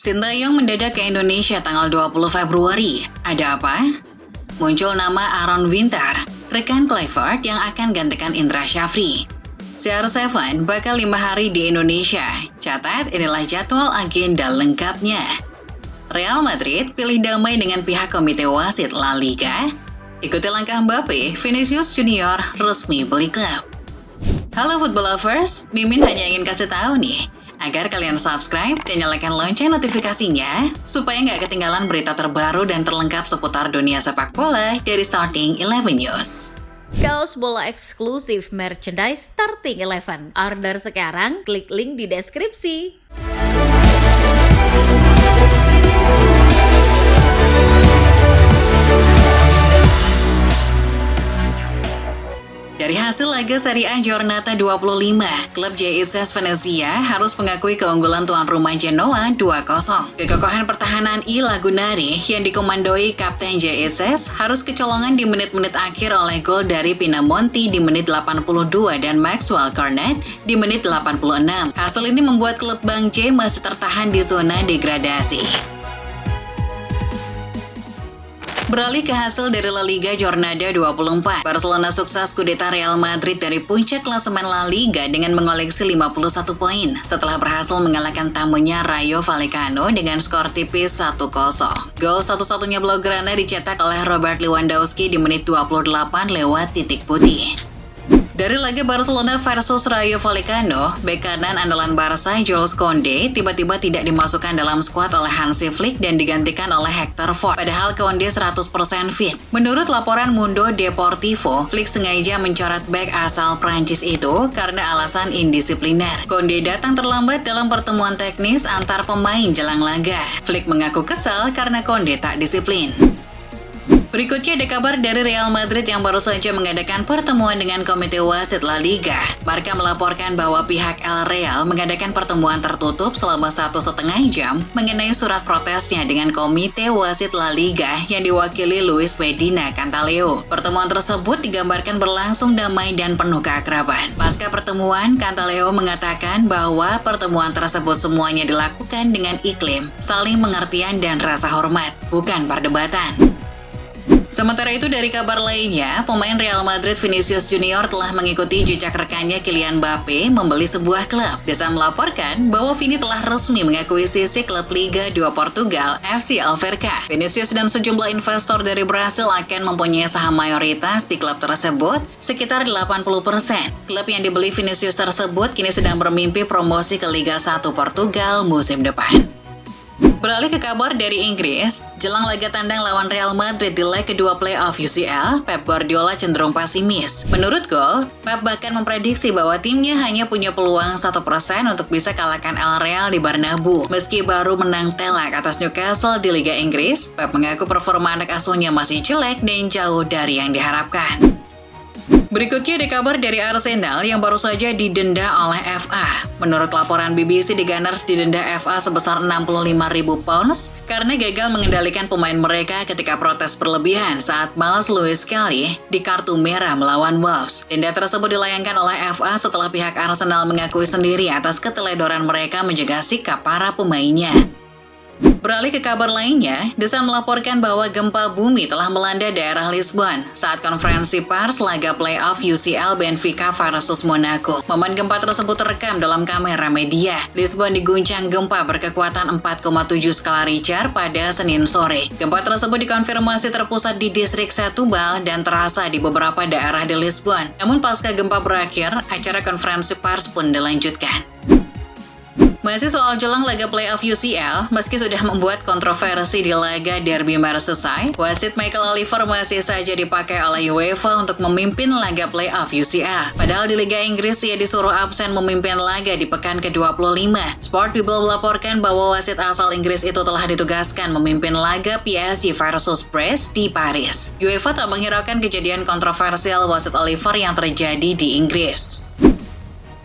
Sintayong mendadak ke Indonesia tanggal 20 Februari. Ada apa? Muncul nama Aaron Winter, rekan Kluivert yang akan gantikan Indra Syafri. CR7 bakal 5 hari di Indonesia. Catat, inilah jadwal agenda lengkapnya. Real Madrid pilih damai dengan pihak komite wasit La Liga. Ikuti langkah Mbappe, Vinicius Junior resmi beli klub. Halo football lovers, Mimin hanya ingin kasih tahu nih, agar kalian subscribe dan nyalakan lonceng notifikasinya, supaya nggak ketinggalan berita terbaru dan terlengkap seputar dunia sepak bola dari Starting 11 News. Kaos bola eksklusif merchandise Starting 11. Order sekarang, klik link di deskripsi. Dari hasil laga Serie A Giornata 25, klub JSS Venezia harus mengakui keunggulan tuan rumah Genoa 2-0. Kekokohan pertahanan I Lagunari yang dikomandoi Kapten JSS harus kecolongan di menit-menit akhir oleh gol dari Pinamonti di menit 82 dan Maxwell Cornet di menit 86. Hasil ini membuat klub Bang J masih tertahan di zona degradasi. Beralih ke hasil dari La Liga Jornada 24, Barcelona sukses kudeta Real Madrid dari puncak klasemen La Liga dengan mengoleksi 51 poin setelah berhasil mengalahkan tamunya Rayo Vallecano dengan skor tipis 1-0. Gol satu-satunya Blaugrana dicetak oleh Robert Lewandowski di menit 28 lewat titik putih. Dari laga Barcelona versus Rayo Vallecano, bek kanan andalan Barca Jules Koundé tiba-tiba tidak dimasukkan dalam skuad oleh Hansi Flick dan digantikan oleh Hector Fort. Padahal Koundé 100% fit. Menurut laporan Mundo Deportivo, Flick sengaja mencoret bek asal Prancis itu karena alasan indisipliner. Koundé datang terlambat dalam pertemuan teknis antar pemain jelang laga. Flick mengaku kesal karena Koundé tak disiplin. Berikutnya ada kabar dari Real Madrid yang baru saja mengadakan pertemuan dengan komite wasit La Liga. Marca melaporkan bahwa pihak El Real mengadakan pertemuan tertutup selama 1,5 jam mengenai surat protesnya dengan komite wasit La Liga yang diwakili Luis Medina Cantaleo. Pertemuan tersebut digambarkan berlangsung damai dan penuh keakraban. Pasca pertemuan, Cantaleo mengatakan bahwa pertemuan tersebut semuanya dilakukan dengan iklim, saling pengertian dan rasa hormat, bukan perdebatan. Sementara itu dari kabar lainnya, pemain Real Madrid Vinicius Junior telah mengikuti jejak rekannya Kylian Mbappe membeli sebuah klub. Desa melaporkan bahwa Vini telah resmi mengakuisisi klub Liga 2 Portugal, FC Alverca. Vinicius dan sejumlah investor dari Brasil akan mempunyai saham mayoritas di klub tersebut, sekitar 80%. Klub yang dibeli Vinicius tersebut kini sedang bermimpi promosi ke Liga 1 Portugal musim depan. Beralih ke kabar dari Inggris, jelang laga tandang lawan Real Madrid di leg kedua playoff UCL, Pep Guardiola cenderung pesimis. Menurut Goal, Pep bahkan memprediksi bahwa timnya hanya punya peluang 1% untuk bisa kalahkan El Real di Bernabeu. Meski baru menang telak atas Newcastle di Liga Inggris, Pep mengaku performa anak asuhnya masih jelek dan jauh dari yang diharapkan. Berikutnya ada kabar dari Arsenal yang baru saja didenda oleh FA. Menurut laporan BBC, The Gunners didenda FA sebesar 65.000 pounds karena gagal mengendalikan pemain mereka ketika protes berlebihan saat malas Luis Skelly di kartu merah melawan Wolves. Denda tersebut dilayangkan oleh FA setelah pihak Arsenal mengakui sendiri atas keteledoran mereka menjaga sikap para pemainnya. Beralih ke kabar lainnya, The Sun melaporkan bahwa gempa bumi telah melanda daerah Lisbon saat konferensi pers laga playoff UCL Benfica versus Monaco. Momen gempa tersebut terekam dalam kamera media. Lisbon diguncang gempa berkekuatan 4,7 skala Richter pada Senin sore. Gempa tersebut dikonfirmasi terpusat di distrik Setúbal dan terasa di beberapa daerah di Lisbon. Namun pasca gempa berakhir, acara konferensi pers pun dilanjutkan. Masih soal jelang laga playoff UCL, meski sudah membuat kontroversi di laga Derby Merseyside, wasit Michael Oliver masih saja dipakai oleh UEFA untuk memimpin laga playoff UCL. Padahal di Liga Inggris ia disuruh absen memimpin laga di pekan ke-25. Sport People melaporkan bahwa wasit asal Inggris itu telah ditugaskan memimpin laga PSG versus Brest di Paris. UEFA tak menghiraukan kejadian kontroversial wasit Oliver yang terjadi di Inggris.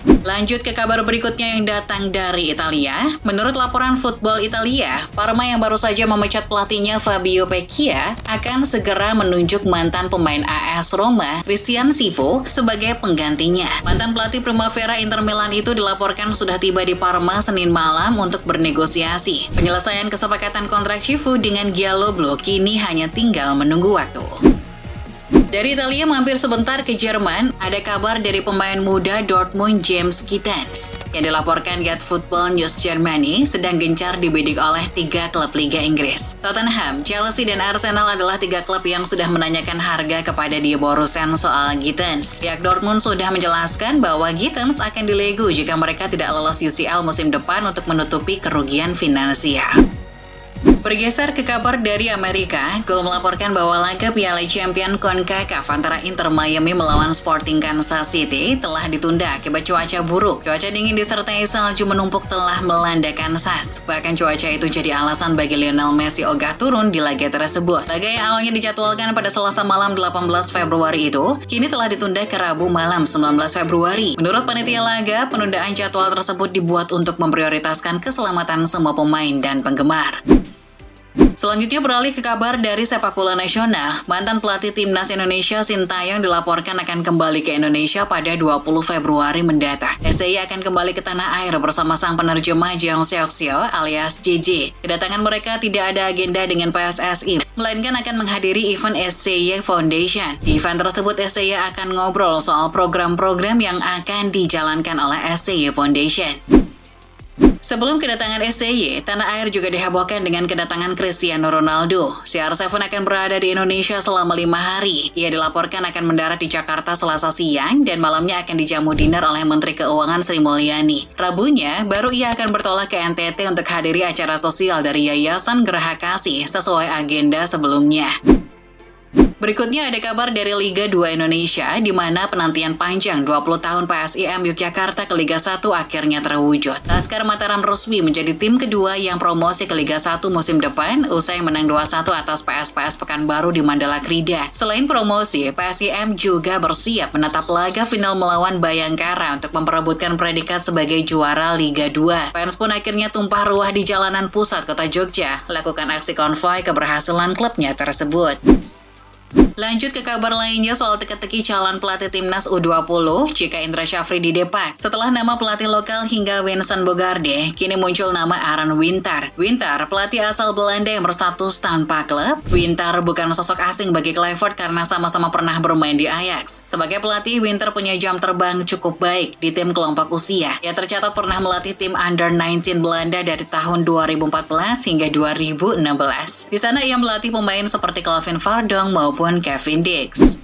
Lanjut ke kabar berikutnya yang datang dari Italia. Menurut laporan Football Italia, Parma yang baru saja memecat pelatihnya Fabio Vecchia akan segera menunjuk mantan pemain AS Roma, Christian Schiavo, sebagai penggantinya. Mantan pelatih Primavera Inter Milan itu dilaporkan sudah tiba di Parma Senin malam untuk bernegosiasi. Penyelesaian kesepakatan kontrak Schiavo dengan Gialloblu kini hanya tinggal menunggu waktu. Dari Italia mampir sebentar ke Jerman, ada kabar dari pemain muda Dortmund James Gittens. Yang dilaporkan Get Football News Germany sedang gencar dibidik oleh 3 klub Liga Inggris. Tottenham, Chelsea, dan Arsenal adalah 3 klub yang sudah menanyakan harga kepada Die Borussen soal Gittens. Pihak Dortmund sudah menjelaskan bahwa Gittens akan dilego jika mereka tidak lolos UCL musim depan untuk menutupi kerugian finansial. Bergeser ke kabar dari Amerika, Goal melaporkan bahwa laga Piala Champion CONCACAF antara Inter Miami melawan Sporting Kansas City telah ditunda akibat cuaca buruk. Cuaca dingin disertai salju menumpuk telah melanda Kansas. Bahkan cuaca itu jadi alasan bagi Lionel Messi ogah turun di laga tersebut. Laga yang awalnya dijadwalkan pada Selasa malam 18 Februari itu, kini telah ditunda ke Rabu malam 19 Februari. Menurut panitia laga, penundaan jadwal tersebut dibuat untuk memprioritaskan keselamatan semua pemain dan penggemar. Selanjutnya beralih ke kabar dari sepak bola nasional. Mantan pelatih Timnas Indonesia Sintayong dilaporkan akan kembali ke Indonesia pada 20 Februari mendatang. SCY akan kembali ke tanah air bersama sang penerjemah Jeong Seok-seo alias JJ. Kedatangan mereka tidak ada agenda dengan PSSI, melainkan akan menghadiri event SCY Foundation. Di event tersebut SCY akan ngobrol soal program-program yang akan dijalankan oleh SCY Foundation. Sebelum kedatangan SCY, tanah air juga dihebohkan dengan kedatangan Cristiano Ronaldo. CR7 akan berada di Indonesia selama 5 hari. Ia dilaporkan akan mendarat di Jakarta Selasa siang dan malamnya akan dijamu dinner oleh Menteri Keuangan Sri Mulyani. Rabunya, baru ia akan bertolak ke NTT untuk hadiri acara sosial dari Yayasan Geraha Kasih sesuai agenda sebelumnya. Berikutnya ada kabar dari Liga 2 Indonesia, di mana penantian panjang 20 tahun PSIM Yogyakarta ke Liga 1 akhirnya terwujud. Laskar Mataram resmi menjadi tim kedua yang promosi ke Liga 1 musim depan, usai menang 2-1 atas PSPS Pekanbaru di Mandala Krida. Selain promosi, PSIM juga bersiap menatap laga final melawan Bayangkara untuk memperebutkan predikat sebagai juara Liga 2. Fans pun akhirnya tumpah ruah di jalanan pusat kota Jogja, lakukan aksi konvoi keberhasilan klubnya tersebut. Lanjut ke kabar lainnya soal teka-teki calon pelatih Timnas U20 jika Indra Syafri di Depak. Setelah nama pelatih lokal hingga Vincent Bogarde, kini muncul nama Aran Winter. Winter, pelatih asal Belanda yang berstatus tanpa klub. Winter bukan sosok asing bagi Kluivert karena sama-sama pernah bermain di Ajax. Sebagai pelatih, Winter punya jam terbang cukup baik di tim kelompok usia. Ia tercatat pernah melatih tim Under-19 Belanda dari tahun 2014 hingga 2016. Di sana ia melatih pemain seperti Calvin Verdong maupun Kevin Dix.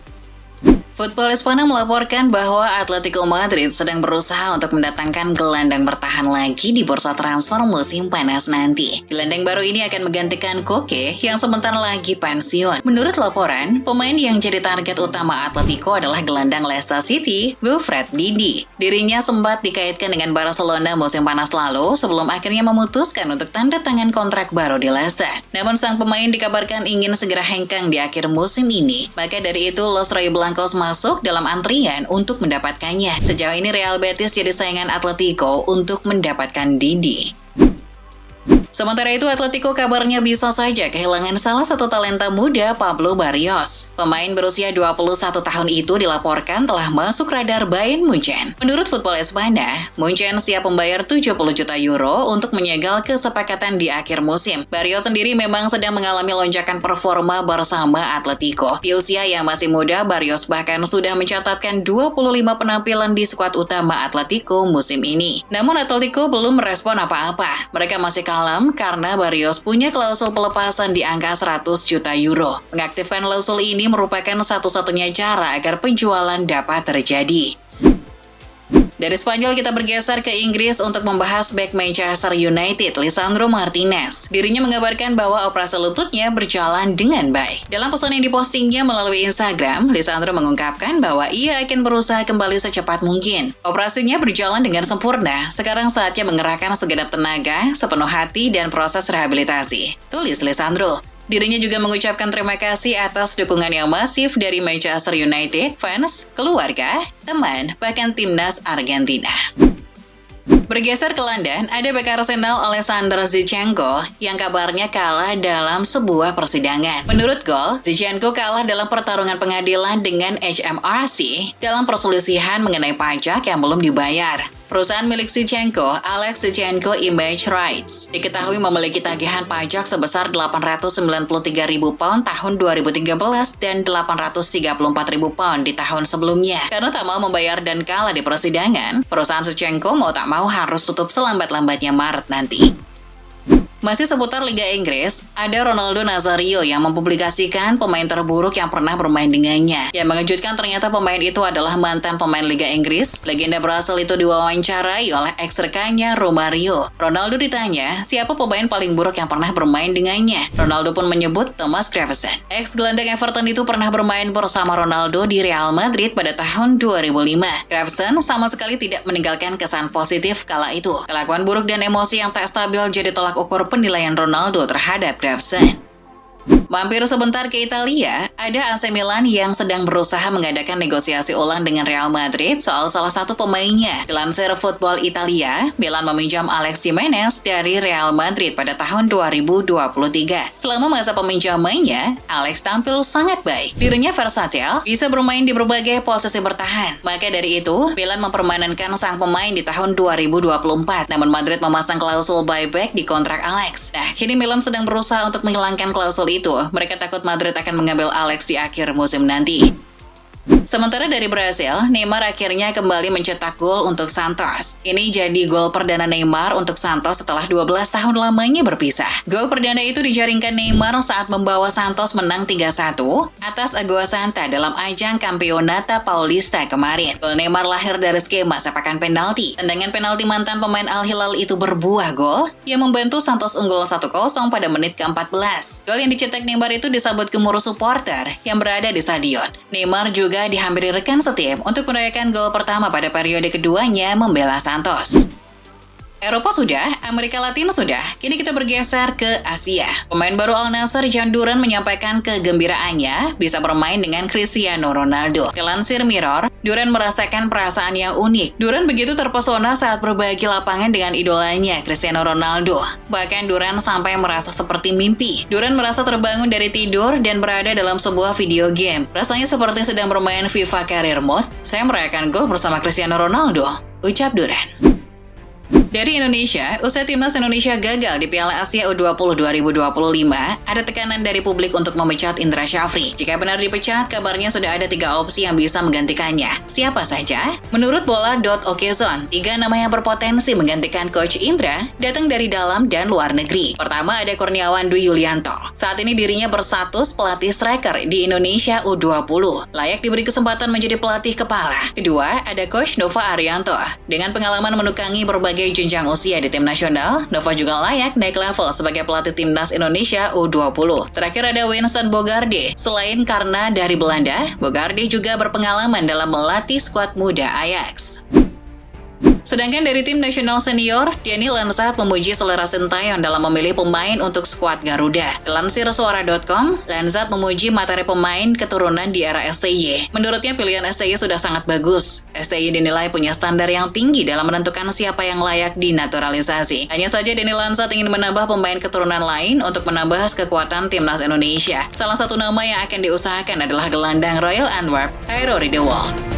Football Espana melaporkan bahwa Atletico Madrid sedang berusaha untuk mendatangkan gelandang bertahan lagi di bursa transfer musim panas nanti. Gelandang baru ini akan menggantikan Koke yang sebentar lagi pensiun. Menurut laporan, pemain yang jadi target utama Atletico adalah gelandang Leicester City, Wilfred Ndidi. Dirinya sempat dikaitkan dengan Barcelona musim panas lalu sebelum akhirnya memutuskan untuk tanda tangan kontrak baru di Leicester. Namun sang pemain dikabarkan ingin segera hengkang di akhir musim ini. Maka dari itu, Los Rey Blancos masuk dalam antrian untuk mendapatkannya. Sejauh ini Real Betis jadi saingan Atletico untuk mendapatkan Ndidi. Sementara itu, Atletico kabarnya bisa saja kehilangan salah satu talenta muda, Pablo Barrios. Pemain berusia 21 tahun itu dilaporkan telah masuk radar Bayern Munchen. Menurut Football Espana, Munchen siap membayar 70 juta euro untuk menyegel kesepakatan di akhir musim. Barrios sendiri memang sedang mengalami lonjakan performa bersama Atletico. Di usia yang masih muda, Barrios bahkan sudah mencatatkan 25 penampilan di skuad utama Atletico musim ini. Namun Atletico belum merespon apa-apa. Mereka masih kalem karena Barrios punya klausul pelepasan di angka 100 juta euro. Mengaktifkan klausul ini merupakan satu-satunya cara agar penjualan dapat terjadi. Dari Spanyol kita bergeser ke Inggris untuk membahas bek Manchester United, Lisandro Martinez. Dirinya mengabarkan bahwa operasi lututnya berjalan dengan baik. Dalam pesan yang dipostingnya melalui Instagram, Lisandro mengungkapkan bahwa ia akan berusaha kembali secepat mungkin. Operasinya berjalan dengan sempurna. Sekarang saatnya mengerahkan segenap tenaga, sepenuh hati, dan proses rehabilitasi, tulis Lisandro. Dirinya juga mengucapkan terima kasih atas dukungan yang masif dari Manchester United, fans, keluarga, teman, bahkan timnas Argentina. Bergeser ke London, ada bek Arsenal Alexander Zinchenko yang kabarnya kalah dalam sebuah persidangan. Menurut Goal, Zinchenko kalah dalam pertarungan pengadilan dengan HMRC dalam perselisihan mengenai pajak yang belum dibayar. Perusahaan milik Zinchenko, Alex Zinchenko Image Rights, diketahui memiliki tagihan pajak sebesar 893.000 pound tahun 2013 dan 834.000 pound di tahun sebelumnya. Karena tak mau membayar dan kalah di persidangan, perusahaan Zinchenko mau tak mau harus tutup selambat-lambatnya Maret nanti. Masih seputar Liga Inggris, ada Ronaldo Nazario yang mempublikasikan pemain terburuk yang pernah bermain dengannya. Yang mengejutkan ternyata pemain itu adalah mantan pemain Liga Inggris. Legenda Brasil itu diwawancarai oleh ex-rekannya Romario. Ronaldo ditanya, siapa pemain paling buruk yang pernah bermain dengannya? Ronaldo pun menyebut Thomas Gravesen. Ex-gelandang Everton itu pernah bermain bersama Ronaldo di Real Madrid pada tahun 2005. Gravesen sama sekali tidak meninggalkan kesan positif kala itu. Kelakuan buruk dan emosi yang tak stabil jadi tolak ukur penilaian Ronaldo terhadap Gravesen. Mampir sebentar ke Italia, ada AC Milan yang sedang berusaha mengadakan negosiasi ulang dengan Real Madrid soal salah satu pemainnya. Dilansir Football Italia, Milan meminjam Alex Jimenez dari Real Madrid pada tahun 2023. Selama masa peminjamannya, Alex tampil sangat baik. Dirinya versatil, bisa bermain di berbagai posisi bertahan. Maka dari itu, Milan mempermanenkan sang pemain di tahun 2024. Namun Madrid memasang klausul buyback di kontrak Alex. Nah, kini Milan sedang berusaha untuk menghilangkan klausul itu. Mereka takut Madrid akan mengambil Alex di akhir musim nanti. Sementara dari Brasil, Neymar akhirnya kembali mencetak gol untuk Santos. Ini jadi gol perdana Neymar untuk Santos setelah 12 tahun lamanya berpisah. Gol perdana itu dijaringkan Neymar saat membawa Santos menang 3-1 atas Água Santa dalam ajang Campeonato Paulista kemarin. Gol Neymar lahir dari skema sepakan penalti. Tendangan penalti mantan pemain Al Hilal itu berbuah gol yang membantu Santos unggul 1-0 pada menit ke-14. Gol yang dicetak Neymar itu disambut gemuruh supporter yang berada di stadion. Neymar juga dihampiri rekan setim untuk merayakan gol pertama pada periode keduanya membela Santos. Eropa sudah, Amerika Latin sudah, kini kita bergeser ke Asia. Pemain baru Al Nassr John Duran menyampaikan kegembiraannya bisa bermain dengan Cristiano Ronaldo. Dilansir Mirror, Duran merasakan perasaan yang unik. Duran begitu terpesona saat berbagi lapangan dengan idolanya, Cristiano Ronaldo. Bahkan Duran sampai merasa seperti mimpi. Duran merasa terbangun dari tidur dan berada dalam sebuah video game. Rasanya seperti sedang bermain FIFA Career Mode. Saya merayakan gol bersama Cristiano Ronaldo, ucap Duran. Dari Indonesia, usai timnas Indonesia gagal di Piala Asia U20 2025, ada tekanan dari publik untuk memecat Indra Syafri. Jika benar dipecat, kabarnya sudah ada 3 opsi yang bisa menggantikannya. Siapa saja? Menurut bola.okezone, 3 nama yang berpotensi menggantikan Coach Indra datang dari dalam dan luar negeri. Pertama ada Kurniawan Dwi Yulianto. Saat ini dirinya berstatus pelatih striker di Indonesia U20. Layak diberi kesempatan menjadi pelatih kepala. Kedua, ada Coach Nova Arianto. Dengan pengalaman menukangi berbagai jenjang usia di tim nasional, Nova juga layak naik level sebagai pelatih timnas Indonesia U20. Terakhir ada Vincent Bogarde. Selain karena dari Belanda, Bogarde juga berpengalaman dalam melatih skuad muda Ajax. Sedangkan dari tim nasional senior, Denny Lansat memuji selera Sintayong dalam memilih pemain untuk skuad Garuda. Dilansir suara.com, Lansat memuji materi pemain keturunan di era STY. Menurutnya pilihan STY sudah sangat bagus. STY dinilai punya standar yang tinggi dalam menentukan siapa yang layak dinaturalisasi. Hanya saja Denny Lansat ingin menambah pemain keturunan lain untuk menambah kekuatan timnas Indonesia. Salah satu nama yang akan diusahakan adalah gelandang Royal Antwerp, Hairo Riedewald.